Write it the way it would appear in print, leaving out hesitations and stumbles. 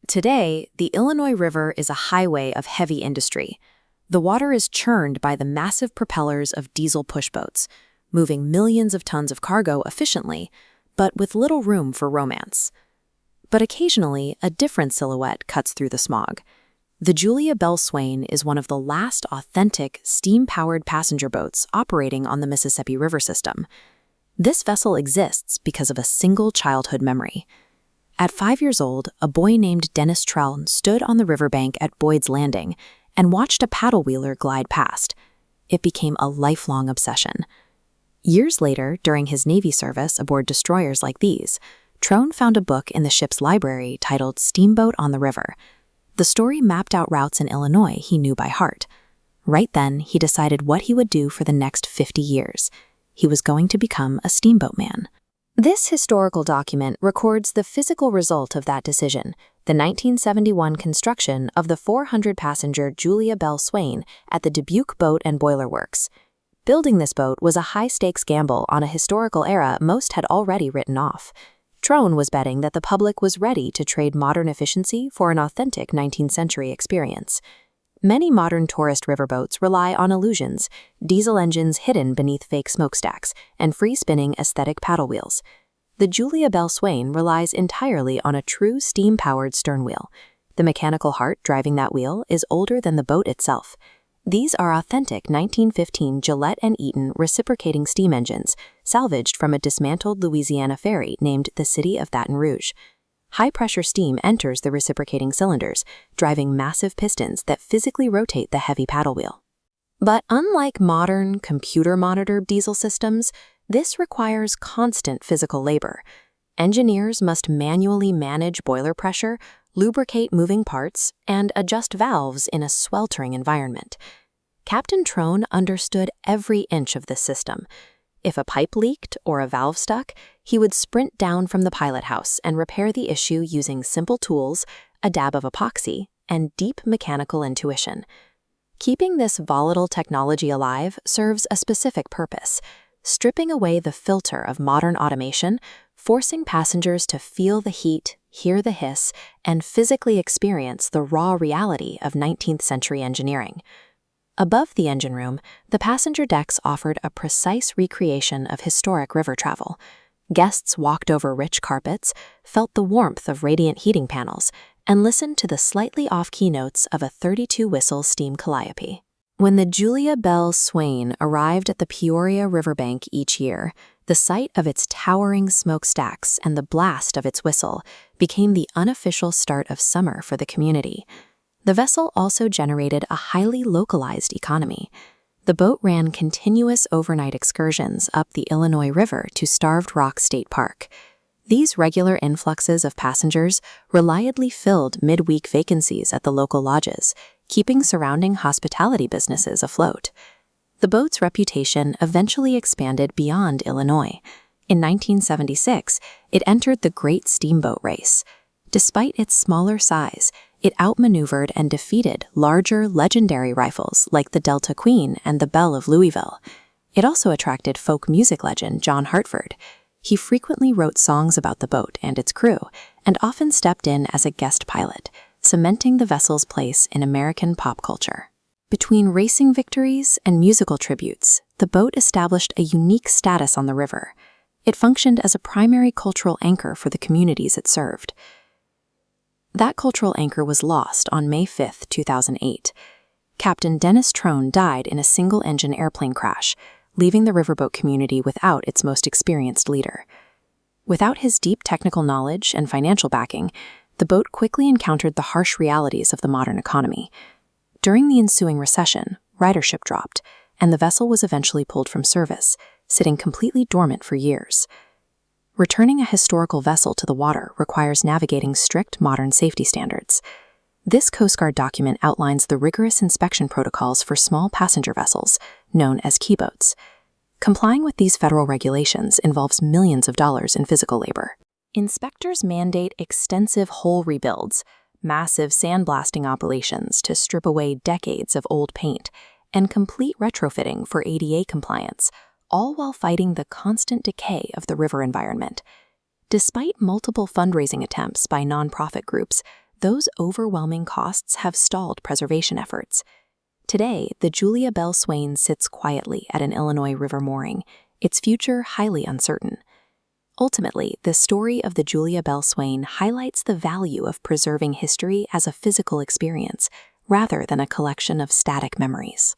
Today, the Illinois River is a highway of heavy industry. The water is churned by the massive propellers of diesel pushboats, moving millions of tons of cargo efficiently, but with little room for romance. But occasionally, a different silhouette cuts through the smog. The Julia Belle Swain is one of the last authentic, steam-powered passenger boats operating on the Mississippi River system. This vessel exists because of a single childhood memory. At 5 years old, a boy named Dennis Trone stood on the riverbank at Boyd's Landing and watched a paddle wheeler glide past. It became a lifelong obsession. Years later, during his Navy service aboard destroyers like these, Trone found a book in the ship's library titled Steamboat on the River. The story mapped out routes in Illinois he knew by heart. Right then, he decided what he would do for the next 50 years. He was going to become a steamboat man. This historical document records the physical result of that decision, the 1971 construction of the 400-passenger Julia Belle Swain at the Dubuque Boat and Boiler Works. Building this boat was a high-stakes gamble on a historical era most had already written off. Trone was betting that the public was ready to trade modern efficiency for an authentic 19th-century experience. Many modern tourist riverboats rely on illusions, diesel engines hidden beneath fake smokestacks, and free-spinning aesthetic paddle wheels. The Julia Belle Swain relies entirely on a true steam-powered sternwheel. The mechanical heart driving that wheel is older than the boat itself. These are authentic 1915 Gillette and Eaton reciprocating steam engines, salvaged from a dismantled Louisiana ferry named the City of Baton Rouge. High-pressure steam enters the reciprocating cylinders, driving massive pistons that physically rotate the heavy paddle wheel. But unlike modern, computer-monitored diesel systems, this requires constant physical labor. Engineers must manually manage boiler pressure, lubricate moving parts, and adjust valves in a sweltering environment. Captain Trone understood every inch of this system. If a pipe leaked or a valve stuck, he would sprint down from the pilot house and repair the issue using simple tools, a dab of epoxy, and deep mechanical intuition. Keeping this volatile technology alive serves a specific purpose, stripping away the filter of modern automation, forcing passengers to feel the heat, hear the hiss, and physically experience the raw reality of 19th-century engineering. Above the engine room, the passenger decks offered a precise recreation of historic river travel. Guests walked over rich carpets, felt the warmth of radiant heating panels, and listened to the slightly off-key notes of a 32-whistle steam calliope. When the Julia Belle Swain arrived at the Peoria riverbank each year, the sight of its towering smokestacks and the blast of its whistle became the unofficial start of summer for the community. The vessel also generated a highly localized economy. The boat ran continuous overnight excursions up the Illinois River to Starved Rock State Park. These regular influxes of passengers reliably filled midweek vacancies at the local lodges, keeping surrounding hospitality businesses afloat. The boat's reputation eventually expanded beyond Illinois. In 1976, it entered the Great Steamboat Race. Despite its smaller size, it outmaneuvered and defeated larger, legendary rifles like the Delta Queen and the Belle of Louisville. It also attracted folk music legend John Hartford. He frequently wrote songs about the boat and its crew, and often stepped in as a guest pilot, cementing the vessel's place in American pop culture. Between racing victories and musical tributes, the boat established a unique status on the river. It functioned as a primary cultural anchor for the communities it served. That cultural anchor was lost on May 5, 2008. Captain Dennis Trone died in a single-engine airplane crash, leaving the riverboat community without its most experienced leader. Without his deep technical knowledge and financial backing, the boat quickly encountered the harsh realities of the modern economy. During the ensuing recession, ridership dropped, and the vessel was eventually pulled from service, sitting completely dormant for years. Returning a historical vessel to the water requires navigating strict modern safety standards. This Coast Guard document outlines the rigorous inspection protocols for small passenger vessels, known as keyboats. Complying with these federal regulations involves millions of dollars in physical labor. Inspectors mandate extensive hull rebuilds, massive sandblasting operations to strip away decades of old paint, and complete retrofitting for ADA compliance, all while fighting the constant decay of the river environment. Despite multiple fundraising attempts by nonprofit groups, those overwhelming costs have stalled preservation efforts. Today, the Julia Belle Swain sits quietly at an Illinois river mooring, its future highly uncertain. Ultimately, the story of the Julia Belle Swain highlights the value of preserving history as a physical experience, rather than a collection of static memories.